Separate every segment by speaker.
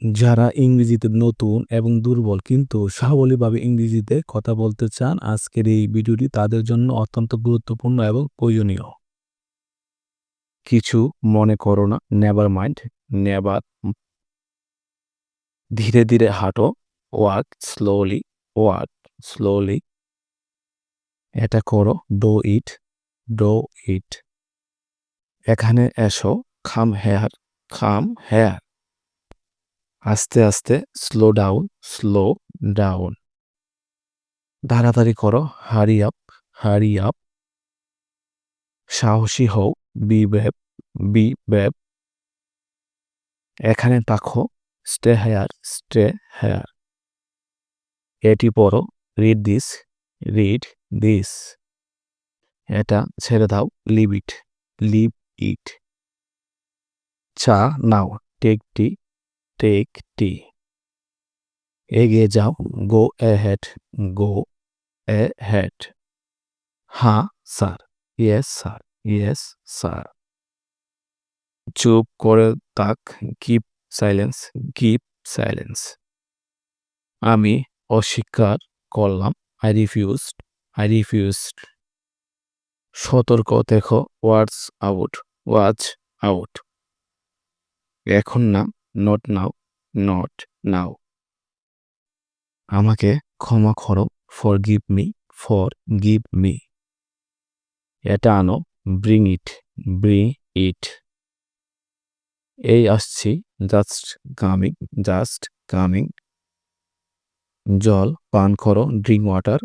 Speaker 1: যারা ইংরেজিতে নতুন এবং দুর্বল কিন্তু সাবলীলভাবে ইংরেজিতে কথা বলতে চান, আজকের এই ভিডিওটি তাদের জন্য অত্যন্ত গুরুত্বপূর্ণ এবং প্রয়োজনীয়। কিছু মনে করো না, নেভার মাইন্ড, নেভার। ধীরে ধীরে হাঁটো, ওয়াক স্লোলি, ওয়াক স্লোলি। এটা করো, ডো ইট, ডো ইট। এখানে এসো, কাম হেয়ার, কাম হেয়ার। আস্তে আস্তে, স্লো ডাউন, স্লো ডাউন। তাড়াতাড়ি করো, হারি আপ, হারি আপ। সাহসী হও, বি ব্রেভ, বি ব্রেভ। এখানে তাকো, স্টে হেয়ার, স্টে হেয়ার। এটি পড়ো, রিড দিস, রিড দিস। এটা ছেড়ে দাও, লিভ ইট, লিভ ইট। চা নাও, টেক টি, টেক টি। এগিয়ে যাও, গো এহেড, গো এহেড। হ্যাঁ sir, yes sir, yes sir. চুপ করে থাক, কিপ সাইলেন্স, কিপ সাইলেন্স। আমি অস্বীকার করলাম, আই রিফিউজড, আই রিফিউজড। সতর্ক দেখো, ওয়াচ আউট, ওয়াচ আউট। এখন না, নট নাও, নট নাও। আমাকে ক্ষমা করো, ফরগিভ মি, ফরগিভ মি। এটা আনো, ব্রিং ইট, ব্রিং ইট। এই আসছি, জাস্ট কামিং, জাস্ট কামিং। জল পান করো, ড্রিঙ্ক ওয়াটার,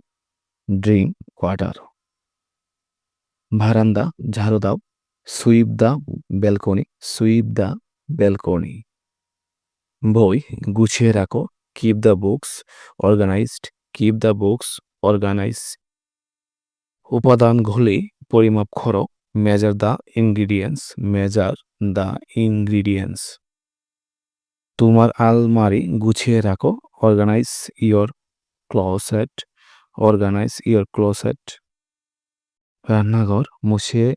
Speaker 1: ড্রিঙ্ক ওয়াটার। বারান্দা ঝাড়ু দাও, sweep the balcony, sweep the balcony. বই গুছিয়ে রাখো, keep the books organized, keep the books organize. উপাদানগুলি পরিমাপ করো, measure the ingredients, measure the ingredients. তোমার আলমারি গুছিয়ে রাখো, organize your closet, organize your closet. রান্নাঘর মুছিয়ে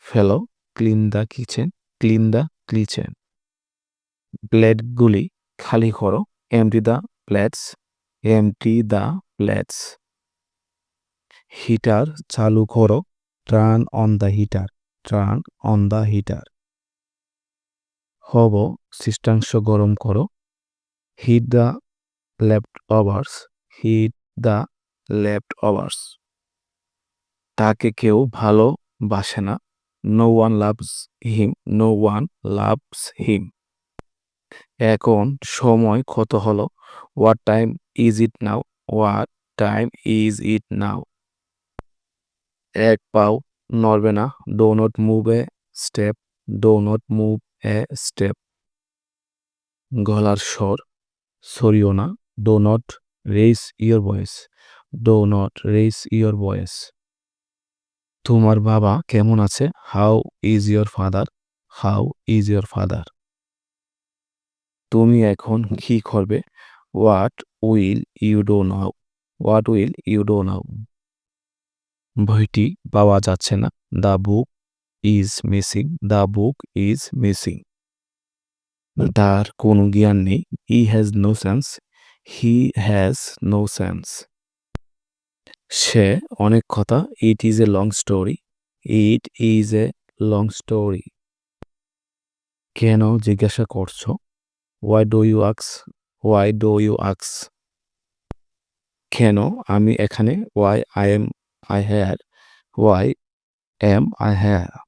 Speaker 1: ফেলো, clean the kitchen, clean the kitchen. প্লেটগুলি খালি করো, empty the plates, empty the plates. Heater চালু করো, turn on the heater, turn on the heater. হব সিস্টাংশ গরম করো, heat the leftovers, heat the leftovers. তাকে কেউ ভালোবাসে না, no one loves him, no one loves him. এখন সময় কত হলো, what time is it now, what time is it now. এক পাও নড়বে না, do not move a step, do not move a step. গলার স্বর সরিও না, do not raise your voice, do not raise your voice. তোমার বাবা কেমন আছে, how is your father, how is your father. তুমি এখন কি করবে, what will you do now, what will you do now. বইটি পাওয়া যাচ্ছে না, the book is missing, the book is missing. তার কোনো জ্ঞান নেই, he has no sense, he has no sense. সে অনেক কথা, it is a long story, it is a long story. কেন জিজ্ঞাসা করছো, হোয়াই ডু ইউ আক্স, হোয়াই ডু ইউ আক্স। কেন আমি এখানে, why I am I here, why am I hair.